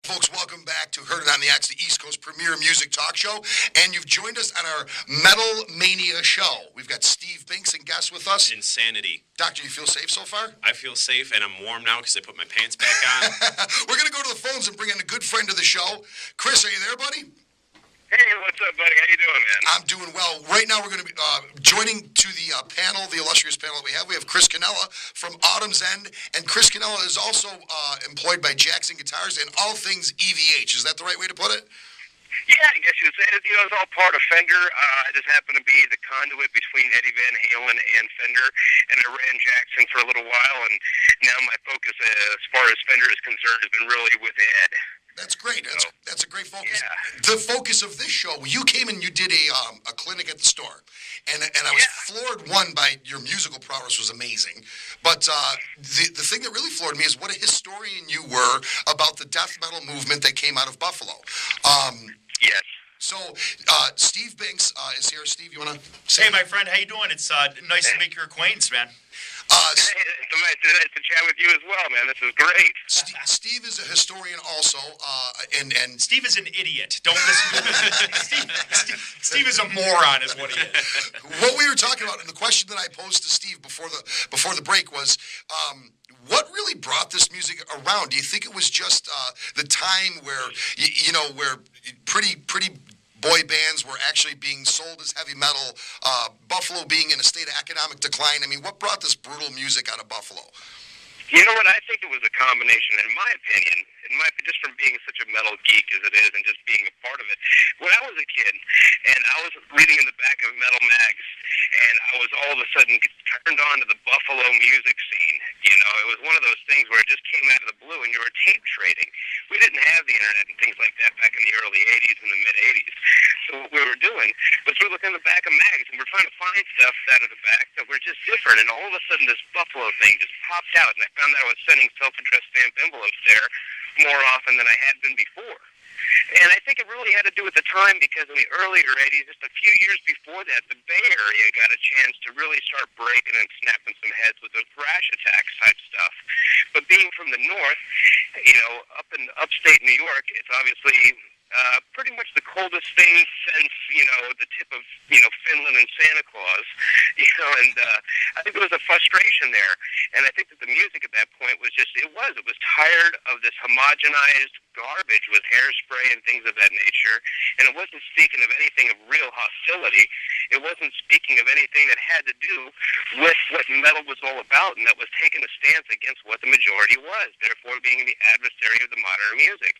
Folks, welcome back to Heard It on the X, the East Coast premier music talk show. And you've joined us on our Metal Mania show. We've got Steve Binks and guests with us. Insanity. Doctor, you feel safe so far? I feel safe, and I'm warm now because I put my pants back on. We're going to go to the phones and bring in a good friend of the show. Chris, are you there, buddy? Hey, what's up, buddy? How you doing, man? I'm doing well. Right now, we're going to be joining to the panel, the illustrious panel that we have. We have Chris Canella from Autumn's End, and Chris Canella is also employed by Jackson Guitars and all things EVH. Is that the right way to put it? Yeah, I guess you would say it. It's all part of Fender. I just happen to be the conduit between Eddie Van Halen and Fender, and I ran Jackson for a little while, and now my focus, as far as Fender is concerned, has been really with Ed. That's great. That's a great focus. Yeah. The focus of this show, you came and you did a clinic at the store, and I was floored, one, by your musical prowess was amazing, but the thing that really floored me is what a historian you were about the death metal movement that came out of Buffalo. Yes. So, Steve Binks is here. Steve, you want to say? Hey, my friend, how you doing? It's nice to make your acquaintance, man. Nice to chat with you as well, man. This is great. Steve is a historian also, and Steve is an idiot. Don't listen to him. Steve is a moron, is what he is. What we were talking about, and the question that I posed to Steve before the break was, what really brought this music around? Do you think it was just the time where where pretty boy bands were actually being sold as heavy metal, Buffalo being in a state of economic decline? I mean, what brought this brutal music out of Buffalo? You know what? I think it was a combination, in my opinion, just from being such a metal geek as it is and just being a part of it. When I was a kid, and I was reading in the back of metal mags, and I was all of a sudden turned on to the Buffalo music scene. It was one of those things where it just came out of the blue, and you were tape trading. We didn't have the internet and things like that back in the early 80s and the mid-80s. So what we were doing was we were looking in the back of mags, and we're trying to find stuff out of the back that were just different, and all of a sudden this Buffalo thing just popped out, and I found out I was sending self-addressed stamp envelopes there more often than I had been before. And I think it really had to do with the time, because in the earlier 80s, just a few years before that, the Bay Area got a chance to really start breaking and snapping some heads with the thrash attacks type stuff. But being from the north, up in upstate New York, it's obviously pretty much the coldest thing since, the tip of, Finland and Santa Claus, and I think there was a frustration there. And I think that the music at that point was it was tired of this homogenized garbage with hairspray and things of that nature. And it wasn't speaking of anything of real hostility. It wasn't speaking of anything that had to do with what metal was all about, and that was taking a stance against what the majority was, therefore being the adversary of the modern music.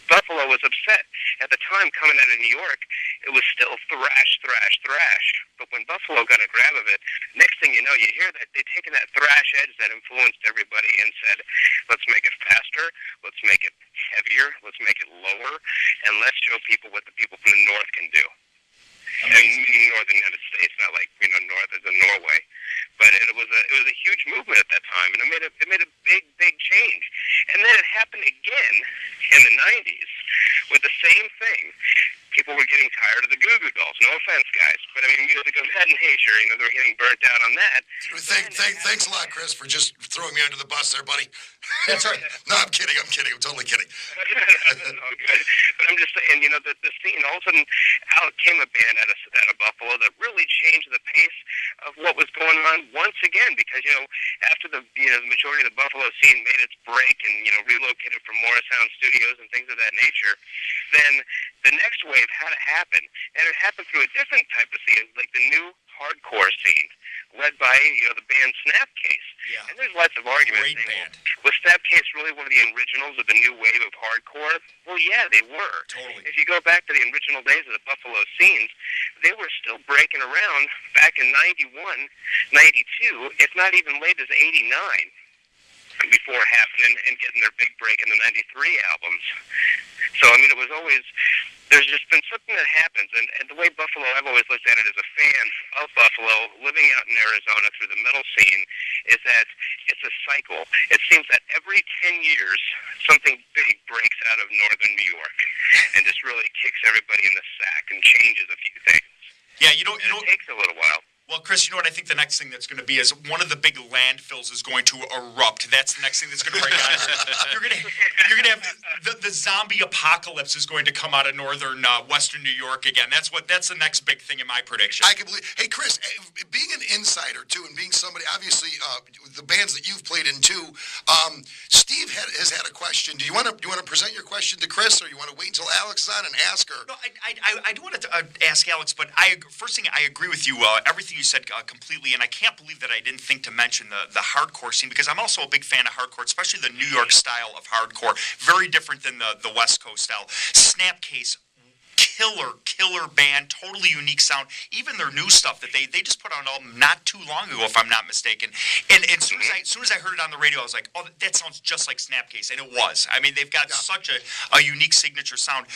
Buffalo was upset. At the time, coming out of New York, it was still thrash, thrash, thrash. But when Buffalo got a grab of it, next thing you know, you hear that they've taken that thrash edge that influenced everybody and said, let's make it faster, let's make it heavier, let's make it lower, and let's show people what the people from the North can do. And meaning northern United States, not like north as in Norway, but it was a huge movement at that time, and it made a big change. And then it happened again in the 90s with the same thing. People were getting tired of the Goo Goo Dolls. No offense, guys, but I mean, music of Head and Hazer, they were getting burnt out on that. Thanks a lot, Chris, for just throwing me under the bus there, buddy. That's right. No, I'm kidding. I'm totally kidding. No, good. But I'm just saying, the scene, all of a sudden, out came a band out of Buffalo that really changed the pace of what was going on once again, because, after the majority of the Buffalo scene made its break and, relocated from Morrisound Studios and things of that nature, then the next wave had to happen. And it happened through a different type of scene, like the new hardcore scene, led by, the band Snapcase. Yeah. And there's lots of arguments. Great band. Was Snapcase really one of the originals of the new wave of hardcore? Well, yeah, they were. Totally. If you go back to the original days of the Buffalo scenes, they were still breaking around back in 91, 92, if not even late as 89. Before happening and getting their big break in the 93 albums. So, I mean, it was always, there's just been something that happens, and the way Buffalo, I've always looked at it as a fan of Buffalo, living out in Arizona through the metal scene, is that it's a cycle. It seems that every 10 years, something big breaks out of northern New York, and just really kicks everybody in the sack and changes a few things. Yeah, it takes a little while. Well, Chris, you know what I think the next thing that's going to be is one of the big landfills is going to erupt. That's the next thing that's going to break out. You're going to have the zombie apocalypse is going to come out of northern western New York again. That's the next big thing in my prediction. I can believe. Hey, Chris, being an insider too, and being somebody obviously the bands that you've played in too. Steve has had a question. Do you want to present your question to Chris, or you want to wait until Alex is on and ask her? No, I do want to ask Alex, but first thing, I agree with you. Everything you said completely, and I can't believe that I didn't think to mention the hardcore scene, because I'm also a big fan of hardcore, especially the New York style of hardcore. Very different than the West Coast style. Snapcase, killer band, totally unique sound. Even their new stuff that they just put out an album not too long ago, if I'm not mistaken. And as soon as I heard it on the radio, I was like, oh, that sounds just like Snapcase, and it was. I mean, they've got such a unique signature sound.